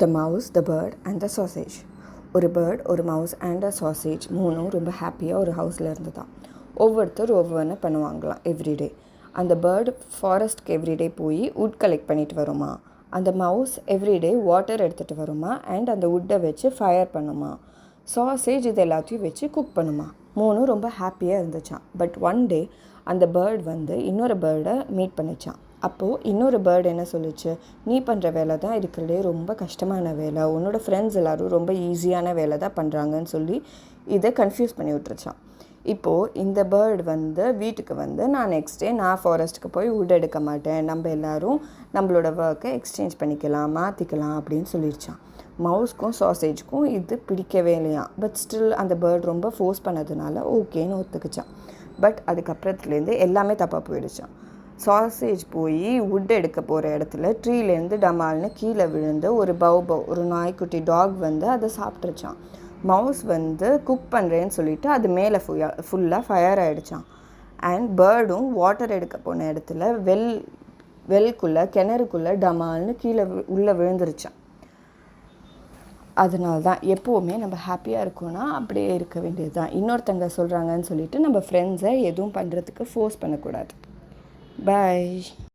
The mouse, the bird and the sausage. ஒரு bird, ஒரு mouse and a sausage மூணும் ரொம்ப ஹாப்பியாக ஒரு ஹவுஸில் இருந்துதான். ஒவ்வொருத்தர் ஒவ்வொன்று பண்ணுவாங்களாம் எவ்ரிடே. அந்த பேர்டு ஃபாரஸ்ட்க்கு எவ்ரிடே போய் வுட் கலெக்ட் பண்ணிட்டு வருமா. அந்த மவுஸ் எவ்ரிடே வாட்டர் எடுத்துகிட்டு வருமா அண்ட் அந்த வுட்டை வச்சு ஃபயர் பண்ணுமா. சாசேஜ் இது எல்லாத்தையும் வச்சு குக் பண்ணுமா. மூணும் ரொம்ப ஹாப்பியாக இருந்துச்சான். பட் ஒன் டே அந்த பேர்ட் இன்னொரு பேர்டை மீட் பண்ணிச்சான். அப்போது இன்னொரு பேர்டு என்ன சொல்லிச்சு, நீ பண்ணுற வேலை தான் இருக்கிறதே ரொம்ப கஷ்டமான வேலை, உன்னோட ஃப்ரெண்ட்ஸ் எல்லோரும் ரொம்ப ஈஸியான வேலை தான் பண்ணுறாங்கன்னு சொல்லி இதை கன்ஃபியூஸ் பண்ணி விட்டுருச்சான். இப்போது இந்த பேர்டு வீட்டுக்கு நான் நெக்ஸ்ட் டே நான் ஃபாரஸ்ட்டுக்கு போய் வுட் எடுக்க மாட்டேன், நம்ம எல்லோரும் நம்மளோட ஒர்க்கை எக்ஸ்சேஞ்ச் பண்ணிக்கலாம், மாற்றிக்கலாம் அப்படின்னு சொல்லிடுச்சான். மவுஸ்க்கும் சாசேஜுக்கும் இது பிடிக்கவே இல்லையா. பட் ஸ்டில் அந்த பேர்டு ரொம்ப ஃபோர்ஸ் பண்ணதுனால ஓகேன்னு ஒத்துக்குச்சான். பட் அதுக்கப்புறத்துலேருந்து எல்லாமே தப்பாக போயிடுச்சான். சாசேஜ் போய் வுட் எடுக்க போகிற இடத்துல ட்ரீலேருந்து டமால்னு கீழே விழுந்து ஒரு ஒரு நாய்க்குட்டி டாக் அதை சாப்பிட்ருச்சான். மவுஸ் குக் பண்ணுறேன்னு சொல்லிட்டு அது மேலே ஃபுல்லாக ஃபயர் ஆகிடுச்சான். அண்ட் பேர்டும் வாட்டர் எடுக்க போன இடத்துல கிணறுக்குள்ளே டமால்னு கீழே உள்ளே விழுந்துருச்சான். அதனால தான் எப்போவுமே நம்ம ஹாப்பியாக இருக்கோன்னா அப்படியே இருக்க வேண்டியது தான். இன்னொருத்தங்க சொல்கிறாங்கன்னு சொல்லிட்டு நம்ம ஃப்ரெண்ட்ஸை எதுவும் பண்ணுறதுக்கு ஃபோர்ஸ் பண்ணக்கூடாது. Bye.